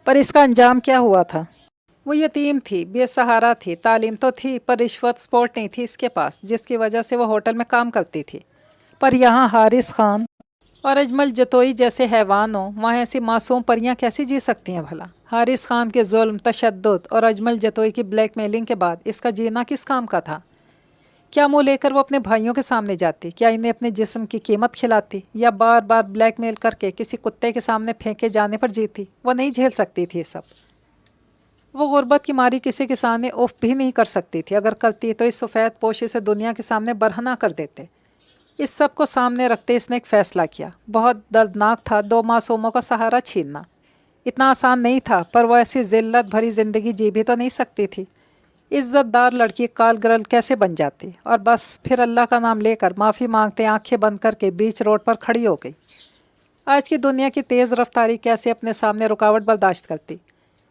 پر اس کا انجام کیا ہوا تھا؟ وہ یتیم تھی، بے سہارا تھی، تعلیم تو تھی پر رشوت سپورٹ نہیں تھی اس کے پاس، جس کی وجہ سے وہ ہوٹل میں کام کرتی تھی۔ پر یہاں حارث خان اور اجمل جتوئی جیسے حیوان ہوں، وہاں ایسی معصوم پریاں کیسی جی سکتی ہیں بھلا؟ حارث خان کے ظلم، تشدد اور اجمل جتوئی کی بلیک میلنگ کے بعد اس کا جینا کس کام کا تھا؟ کیا منہ لے کر وہ اپنے بھائیوں کے سامنے جاتی؟ کیا انہیں اپنے جسم کی قیمت کھلاتی؟ یا بار بار بلیک میل کر کے کسی کتے کے سامنے پھینکے جانے پر جیتی؟ وہ نہیں جھیل سکتی تھی یہ سب۔ وہ غربت کی ماری کسی کے سامنے اف بھی نہیں کر سکتی تھی، اگر کرتی تو اس سفید پوشی سے دنیا کے سامنے برہنہ کر دیتے۔ اس سب کو سامنے رکھتے اس نے ایک فیصلہ کیا، بہت دردناک تھا 2 معصوموں کا سہارا چھیننا۔ اتنا آسان نہیں تھا، پر وہ ایسی ذلت بھری زندگی جی بھی تو نہیں سکتی تھی۔ عزت دار لڑکی کال گرل کیسے بن جاتی؟ اور بس پھر اللہ کا نام لے کر معافی مانگتے آنکھیں بند کر کے بیچ روڈ پر کھڑی ہو گئی۔ آج کی دنیا کی تیز رفتاری کیسے اپنے سامنے رکاوٹ برداشت کرتی؟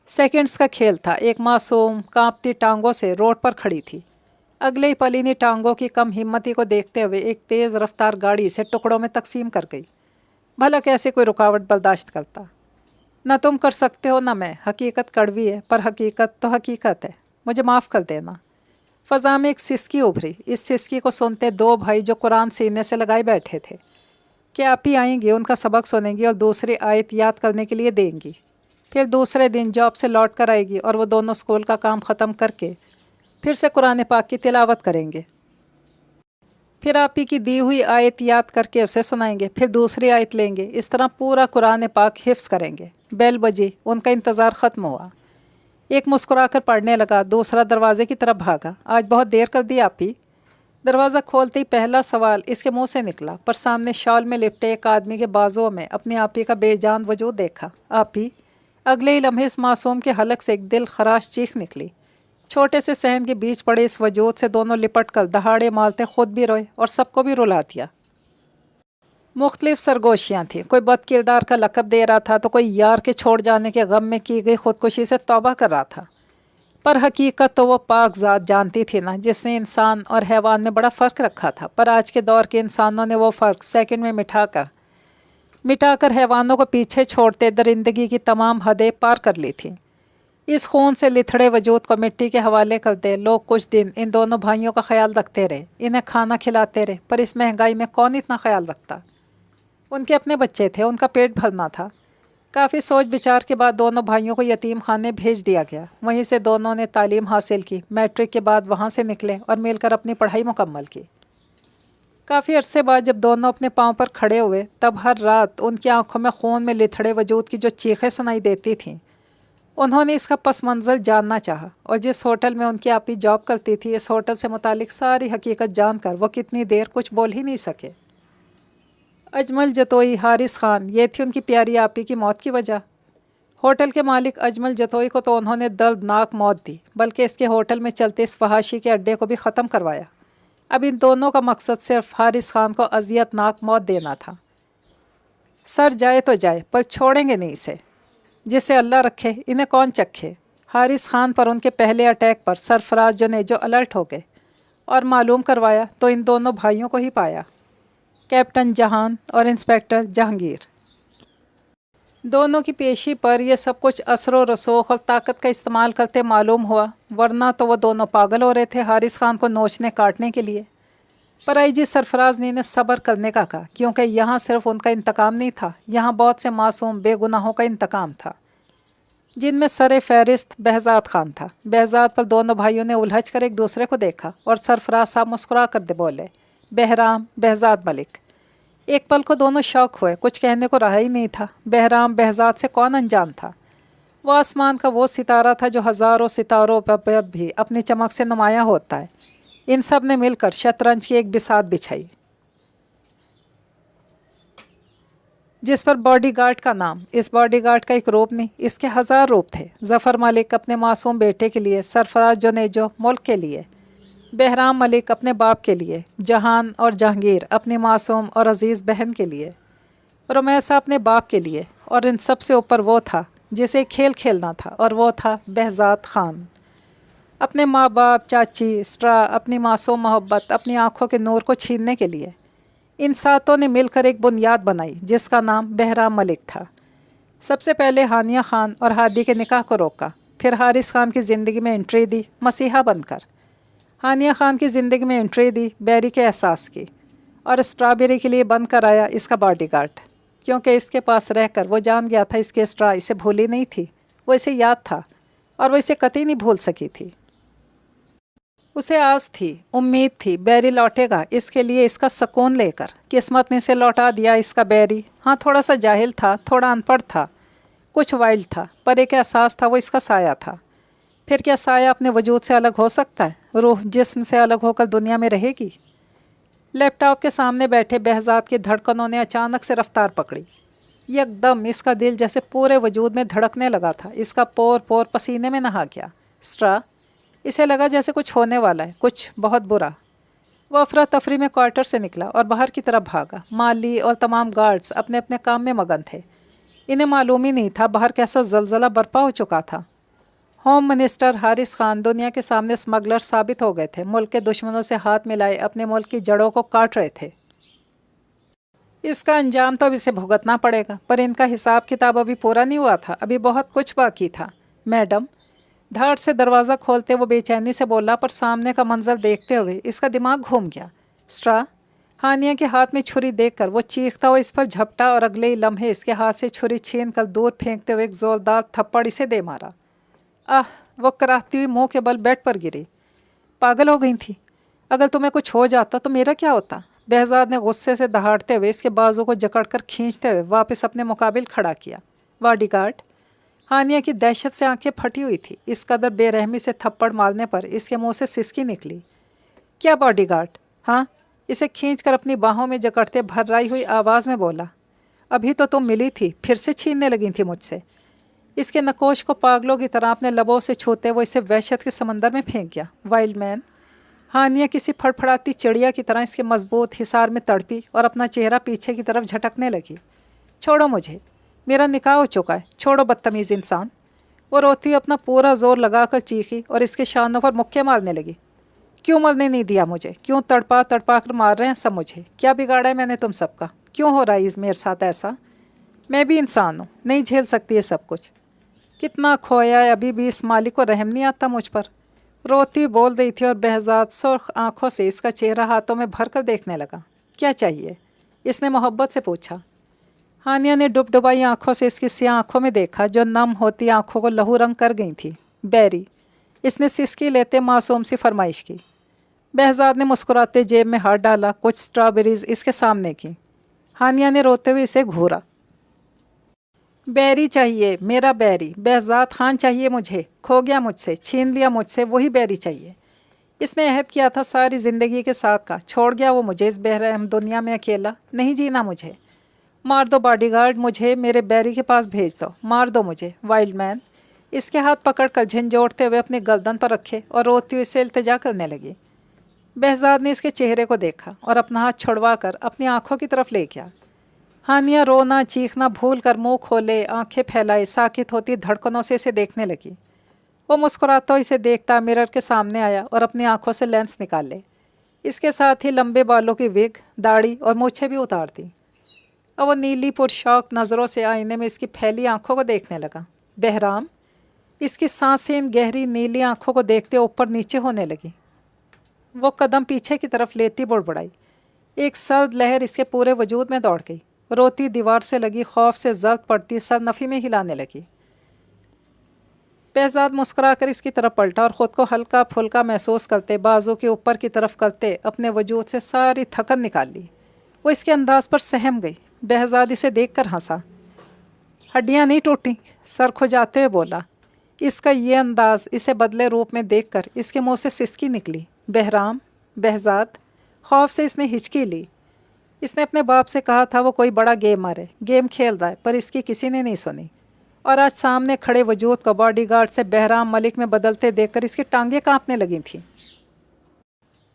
سیکنڈز کا کھیل تھا۔ ایک معصوم کانپتی ٹانگوں سے روڈ پر کھڑی تھی، اگلے ہی پل انہیں ٹانگوں کی کم ہمتی کو دیکھتے ہوئے ایک تیز رفتار گاڑی سے ٹکڑوں میں تقسیم کر گئی۔ بھلا کیسے کوئی رکاوٹ برداشت کرتا؟ نہ تم کر سکتے ہو نہ میں۔ حقیقت کڑوی ہے، پر حقیقت تو حقیقت ہے، مجھے معاف کر دینا۔ فضا میں ایک سسکی ابھری۔ اس سسکی کو سنتے 2 بھائی جو قرآن سینے سے لگائے بیٹھے تھے کہ آپ ہی آئیں گی، ان کا سبق سنیں گی اور دوسری آیت یاد کرنے کے لیے دیں گی، پھر دوسرے دن جاب سے لوٹ کر آئے گی اور وہ دونوں اسکول کا کام ختم کر کے پھر سے قرآن پاک کی تلاوت کریں گے۔ پھر آپ ہی کی دی ہوئی آیت یاد کر کے اسے سنائیں گے، پھر دوسری آیت لیں گے، اس طرح پورا قرآن پاک حفظ کریں گے۔ بیل بجی، ان کا انتظار ختم ہوا۔ ایک مسکرا کر پڑھنے لگا، دوسرا دروازے کی طرف بھاگا۔ آج بہت دیر کر دی آپ ہی؟ دروازہ کھولتے ہی پہلا سوال اس کے منہ سے نکلا، پر سامنے شال میں لپٹے ایک آدمی کے بازوؤں میں اپنی آپ ہی کا بے جان وجود دیکھا۔ آپ ہی؟ اگلے ہی لمحے اس معصوم کے حلق سے ایک دل خراش چیخ نکلی۔ چھوٹے سے صحن کے بیچ پڑے اس وجود سے دونوں لپٹ کر دہاڑے مارتے خود بھی روئے اور سب کو بھی رلا دیا۔ مختلف سرگوشیاں تھیں، کوئی بد کردار کا لقب دے رہا تھا تو کوئی یار کے چھوڑ جانے کے غم میں کی گئی خودکشی سے توبہ کر رہا تھا، پر حقیقت تو وہ پاک ذات جانتی تھی نا، جس نے انسان اور حیوان میں بڑا فرق رکھا تھا۔ پر آج کے دور کے انسانوں نے وہ فرق سیکنڈ میں مٹا کر حیوانوں کو پیچھے چھوڑتے درندگی کی تمام حدیں پار کر لی تھیں۔ اس خون سے لتھڑے وجود کو مٹی کے حوالے کرتے لوگ کچھ دن ان دونوں بھائیوں کا خیال رکھتے رہے، انہیں کھانا کھلاتے رہے، پر اس مہنگائی میں کون اتنا خیال رکھتا؟ ان کے اپنے بچے تھے، ان کا پیٹ بھرنا تھا۔ کافی سوچ بچار کے بعد دونوں بھائیوں کو یتیم خانے بھیج دیا گیا۔ وہیں سے دونوں نے تعلیم حاصل کی، میٹرک کے بعد وہاں سے نکلے اور مل کر اپنی پڑھائی مکمل کی۔ کافی عرصے بعد جب دونوں اپنے پاؤں پر کھڑے ہوئے، تب ہر رات ان کی آنکھوں میں خون میں لتھڑے وجود کی جو چیخیں سنائی دیتی تھیں، انہوں نے اس کا پس منظر جاننا چاہا، اور جس ہوٹل میں ان کی آپی جاب کرتی تھی، اس ہوٹل سے متعلق ساری حقیقت جان کر وہ کتنی دیر کچھ بول ہی نہیں سکے۔ اجمل جتوئی حارث خان، یہ تھی ان کی پیاری آپی کی موت کی وجہ۔ ہوٹل کے مالک اجمل جتوئی کو تو انہوں نے دردناک موت دی، بلکہ اس کے ہوٹل میں چلتے اس فحاشی کے اڈے کو بھی ختم کروایا۔ اب ان دونوں کا مقصد صرف حارث خان کو اذیت ناک موت دینا تھا۔ سر جائے تو جائے، پر چھوڑیں گے نہیں اسے، جسے اللہ رکھے انہیں کون چکھے۔ حارث خان پر ان کے پہلے اٹیک پر سرفراز جو الرٹ ہو گئے اور معلوم کروایا تو ان دونوں بھائیوں کو ہی پایا، کیپٹن جہان اور انسپیکٹر جہانگیر۔ دونوں کی پیشی پر یہ سب کچھ اثر و رسوخ اور طاقت کا استعمال کرتے معلوم ہوا، ورنہ تو وہ دونوں پاگل ہو رہے تھے حارث خان کو نوچنے کاٹنے کے لیے۔ پر آئی جی سرفراز نے انہیں صبر کرنے کا کہا، کیونکہ یہاں صرف ان کا انتقام نہیں تھا، یہاں بہت سے معصوم بے گناہوں کا انتقام تھا، جن میں سر فہرست بہزاد خان تھا۔ بہزاد پر دونوں بھائیوں نے الجھ کر ایک دوسرے کو دیکھا اور سرفراز صاحب مسکرا کر بولے، بہرام بہزاد ملک۔ ایک پل کو دونوں شوق ہوئے، کچھ کہنے کو رہا ہی نہیں تھا۔ بہرام بہزاد سے کون انجان تھا؟ وہ آسمان کا وہ ستارہ تھا جو ہزاروں ستاروں پر بھی اپنی چمک سے نمایاں ہوتا ہے۔ ان سب نے مل کر شطرنج کی ایک بساط بچھائی، جس پر باڈی گارڈ کا نام۔ اس باڈی گارڈ کا ایک روپ نہیں، اس کے ہزار روپ تھے۔ ظفر ملک اپنے معصوم بیٹے کے لیے، سرفراز جونیجو ملک کے لیے، بہرام ملک اپنے باپ کے لیے، جہان اور جہانگیر اپنی معصوم اور عزیز بہن کے لیے، رمیسا اپنے باپ کے لیے، اور ان سب سے اوپر وہ تھا جسے کھیل کھیلنا تھا، اور وہ تھا بہزاد خان۔ اپنے ماں باپ، چاچی، اسٹرا، اپنی معصوم محبت، اپنی آنکھوں کے نور کو چھیننے کے لیے ان ساتوں نے مل کر ایک بنیاد بنائی جس کا نام بہرام ملک تھا۔ سب سے پہلے ہانیہ خان اور ہادی کے نکاح کو روکا، پھر حارث خان کی زندگی میں انٹری دی مسیحا بن کر، ہانیہ خان کی زندگی میں انٹری دی بیری کے احساس کی، اور اسٹرابیری کے لیے بن کر آیا اس کا باڈی گارڈ، کیونکہ اس کے پاس رہ کر وہ جان گیا تھا اس کی اسٹرا اسے بھولی نہیں تھی، وہ اسے یاد تھا اور وہ اسے قطعی نہیں بھول سکی تھی۔ اسے آس تھی، امید تھی بیری لوٹے گا اس کے لیے اس کا سکون لے کر۔ قسمت نے اسے لوٹا دیا اس کا بیری۔ ہاں، تھوڑا سا جاہل تھا، تھوڑا ان پڑھ تھا، کچھ وائلڈ تھا، پر ایک احساس تھا وہ اس کا سایہ تھا۔ پھر کیا سایہ اپنے وجود سے الگ ہو سکتا ہے؟ روح جسم سے الگ ہو کر دنیا میں رہے گی؟ لیپ ٹاپ کے سامنے بیٹھے بہزاد کی دھڑکنوں نے اچانک سے رفتار پکڑی۔ یک دم اس کا دل جیسے پورے وجود میں دھڑکنے لگا تھا، اس کا پور پور پسینے میں نہا گیا۔ اسٹرا، اسے لگا جیسے کچھ ہونے والا ہے، کچھ بہت برا۔ وہ افراتفری میں کوارٹر سے نکلا اور باہر کی طرف بھاگا۔ مالی اور تمام گارڈز اپنے اپنے کام میں مگن تھے، انہیں معلوم ہی نہیں تھا باہر کیسا زلزلہ برپا ہو چکا تھا۔ ہوم منسٹر حارث خان دنیا کے سامنے اسمگلر ثابت ہو گئے تھے، ملک کے دشمنوں سے ہاتھ ملائے اپنے ملک کی جڑوں کو کاٹ رہے تھے۔ اس کا انجام تو اب اسے بھگتنا پڑے گا، پر ان کا حساب کتاب ابھی پورا نہیں ہوا تھا، ابھی بہت کچھ باقی تھا۔ میڈم، دھاڑ سے دروازہ کھولتے وہ بے چینی سے بولا، پر سامنے کا منظر دیکھتے ہوئے اس کا دماغ گھوم گیا۔ اسٹرا، ہانیہ کے ہاتھ میں چھری دیکھ کر وہ چیختا ہوا اس پر جھپٹا اور اگلے ہی لمحے اس کے ہاتھ سے چھری چھین کر دور پھینکتے ہوئے ایک زوردار تھپڑ اسے دے مارا۔ وہ کراہتی ہوئی منہ کے بل بیڈ پر گری۔ پاگل ہو گئی تھی؟ اگر تمہیں کچھ ہو جاتا تو میرا کیا ہوتا؟ بہزاد نے غصے سے دہاڑتے ہوئے اس کے بازو کو جکڑ کر کھینچتے ہوئے واپس اپنے مقابل کھڑا کیا۔ Body guard? ہانیہ کی دہشت سے آنکھیں پھٹی ہوئی تھی۔ اس قدر بے رحمی سے تھپڑ مارنے پر اس کے منہ سے سسکی نکلی۔ کیا باڈی گارڈ؟ ہاں؟ اسے کھینچ کر اپنی باہوں میں جکڑتے بھررائی ہوئی آواز میں بولا۔ ابھی تو تم ملی تھی، پھر سے چھیننے لگی تھی مجھ سے۔ اس کے نکوش کو پاگلوں کی طرح اپنے لبوں سے چھوتے وہ اسے وحشت کے سمندر میں پھینک گیا۔ وائلڈ مین؟ ہانیہ کسی پھڑپھڑاتی چڑیا کی طرح اس کے مضبوط حصار میں تڑپی اور اپنا چہرہ پیچھے کی طرف جھٹکنے لگی۔ چھوڑو مجھے، میرا نکاح ہو چکا ہے، چھوڑو بدتمیز انسان۔ وہ روتی اپنا پورا زور لگا کر چیخی اور اس کے شانوں پر مکے مارنے لگی۔ کیوں مرنے نہیں دیا مجھے؟ کیوں تڑپا تڑپا کر مار رہے ہیں سب مجھے؟ کیا بگاڑا ہے میں نے تم سب کا؟ کیوں ہو رہا ہے میرے ساتھ ایسا؟ میں بھی انسان ہوں، نہیں جھیل سکتی یہ سب کچھ۔ کتنا کھویا ہے، ابھی بھی اس مالک کو رحم نہیں آتا مجھ پر؟ روتی بول رہی تھی اور بہزاد سرخ آنکھوں سے اس کا چہرہ ہاتھوں میں بھر کر دیکھنے لگا۔ کیا چاہیے؟ اس نے محبت سے پوچھا۔ ہانیہ نے ڈب ڈبائی آنکھوں سے اس کی سیاہ آنکھوں میں دیکھا جو نم ہوتی آنکھوں کو لہو رنگ کر گئی تھی۔ بیری؟ اس نے سسکی لیتے معصوم سی فرمائش کی۔ بہزاد نے مسکراتے جیب میں ہاتھ ڈالا، کچھ اسٹرابیریز اس کے سامنے کی۔ ہانیہ نے روتے ہوئے اسے گھورا۔ بیری چاہیے، میرا بیری، بہزاد خان چاہیے مجھے، کھو گیا مجھ سے، چھین لیا مجھ سے، وہی بیری چاہیے۔ اس نے عہد کیا تھا ساری زندگی کے ساتھ کا، چھوڑ گیا وہ مجھے اس بے رحم دنیا میں اکیلا، نہیں جینا مجھے۔ مار دو باڈی گارڈ، مجھے میرے بیری کے پاس بھیج دو، مار دو مجھے۔ وائلڈ مین؟ اس کے ہاتھ پکڑ کر جھنجھوڑتے ہوئے اپنی گردن پر رکھے اور روتی ہوئی سے التجا کرنے لگی۔ بہزاد نے اس کے چہرے کو دیکھا اور اپنا ہاتھ چھڑوا کر اپنی آنکھوں کی طرف لے گیا۔ ہانیہ رونا چیخنا بھول کر منہ کھولے آنکھیں پھیلائے ساکت ہوتی دھڑکنوں سے اسے دیکھنے لگی۔ وہ مسکراتا اسے دیکھتا مرر کے سامنے آیا اور اپنی آنکھوں سے لینس نکال لے۔ اس کے ساتھ ہی لمبے بالوں کی وگ، داڑھی اور مونچھیں بھی اتار دی۔ اور وہ نیلی پرشوق نظروں سے آئینے میں اس کی پھیلی آنکھوں کو دیکھنے لگا۔ بہرام؟ اس کی سانسین گہری نیلی آنکھوں کو دیکھتے اوپر نیچے ہونے لگی۔ وہ قدم پیچھے کی طرف لیتی بڑبڑائی۔ ایک سرد لہر اس کے پورے وجود میں دوڑ گئی۔ روتی دیوار سے لگی خوف سے زرد پڑتی سر نفی میں ہلانے لگی۔ بہزاد مسکرا کر اس کی طرف پلٹا اور خود کو ہلکا پھلکا محسوس کرتے بازو کے اوپر کی طرف کرتے اپنے وجود سے ساری تھکن نکال لی۔ وہ اس کے انداز پر سہم گئی۔ بہزاد اسے دیکھ کر ہنسا۔ ہڈیاں نہیں ٹوٹیں؟ سر کھجاتے ہوئے بولا۔ اس کا یہ انداز اسے بدلے روپ میں دیکھ کر اس کے منہ سے سسکی نکلی۔ بہرام؟ بہزاد؟ خوف سے اس نے ہچکی لی۔ اس نے اپنے باپ سے کہا تھا وہ کوئی بڑا گیمر ہے، گیم کھیل رہا ہے، پر اس کی کسی نے نہیں سنی۔ اور آج سامنے کھڑے وجود کو باڈی گارڈ سے بہرام ملک میں بدلتے دیکھ کر اس کی ٹانگیں کانپنے لگی تھیں۔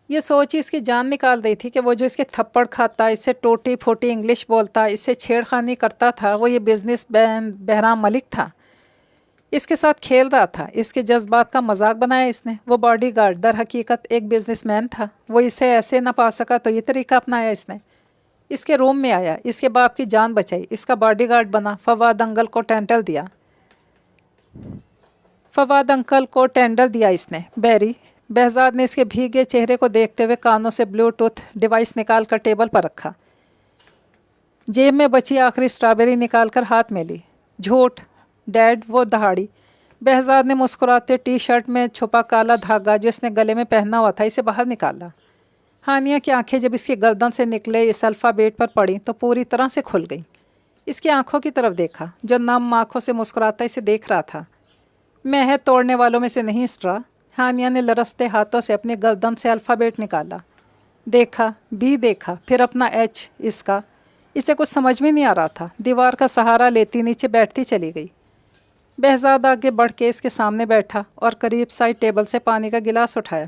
یہ سوچ اس کی جان نکال رہی تھی کہ وہ جو اس کے تھپڑ کھاتا، اس سے ٹوٹی پھوٹی انگلش بولتا، اس سے چھیڑ خانی کرتا تھا، وہ یہ بزنس مین بہرام ملک تھا۔ اس کے ساتھ کھیل رہا تھا، اس کے جذبات کا مذاق بنایا اس نے۔ وہ باڈی گارڈ در حقیقت ایک بزنس مین تھا۔ وہ اسے ایسے نہ پا سکا تو یہ طریقہ اپنایا اس نے۔ اس کے روم میں آیا، اس کے باپ کی جان بچائی، اس کا باڈی گارڈ بنا، فواد انکل کو ٹینڈر دیا۔ فواد انکل کو ٹینڈر دیا اس نے۔ بیری؟ بہزاد نے اس کے بھیگے چہرے کو دیکھتے ہوئے کانوں سے بلوٹوتھ ڈیوائس نکال کر ٹیبل پر رکھا۔ جیب میں بچی آخری اسٹرابیری نکال کر ہاتھ میں لی۔ جھوٹ ڈیڈ؟ وہ دہاڑی۔ بہزاد نے مسکراتے ٹی شرٹ میں چھپا کالا دھاگا جو اس نے گلے میں پہنا ہوا تھا اسے باہر نکالا۔ ہانیہ کی آنکھیں جب اس کی گردن سے نکلے اس الفابیٹ پر پڑیں تو پوری طرح سے کھل گئیں۔ اس کی آنکھوں کی طرف دیکھا جو نم آنکھوں سے مسکراتا اسے دیکھ رہا تھا۔ میں عہد توڑنے والوں میں سے نہیں اسٹرا۔ ہانیہ نے لرزتے ہاتھوں سے اپنی گردن سے الفابیٹ نکالا۔ دیکھا بھی دیکھا، پھر اپنا ایچ، اس کا۔ اسے کچھ سمجھ میں نہیں آ رہا تھا۔ دیوار کا سہارا لیتی نیچے بیٹھتی چلی گئی۔ بہزاد آگے بڑھ کے اس کے سامنے بیٹھا اور قریب سائڈ ٹیبل سے پانی کا گلاس اٹھایا۔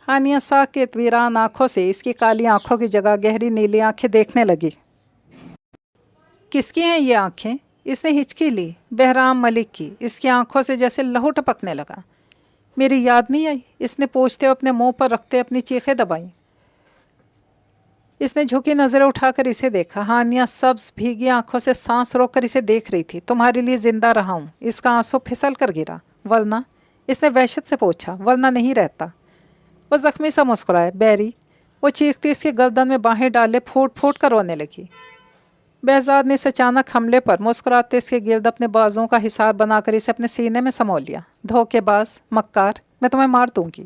ہانیہ ساکت ویران آنکھوں سے اس کی کالی آنکھوں کی جگہ گہری نیلی آنکھیں دیکھنے لگی۔ کس کی ہیں یہ آنکھیں؟ اس نے ہچکی لی۔ بہرام ملک کی۔ اس کی آنکھوں سے جیسے لہو ٹپکنے لگا۔ میری یاد نہیں آئی؟ اس نے پوچھتے ہوئے اپنے منہ پر رکھتے اپنی چیخیں دبائیں۔ اس نے جھکی نظریں اٹھا کر اسے دیکھا۔ ہانیہ سبز بھیگی آنکھوں سے سانس روک کر اسے دیکھ رہی تھی۔ تمہارے لیے زندہ رہا ہوں۔ اس کا آنسو پھسل کر گرا۔ ورنہ؟ اس نے وحشت سے پوچھا۔ ورنہ نہیں رہتا۔ وہ زخمی سا مسکرائے۔ بیری؟ وہ چیختی اس کی گردن میں باہیں ڈالے پھوٹ پھوٹ کر رونے لگی۔ بہزاد نے اس اچانک حملے پر مسکراتے اس کے گرد اپنے بازوؤں کا حصار بنا کر اسے اپنے سینے میں سمو لیا۔ دھوکے باز، مکار، میں تمہیں مار دوں گی۔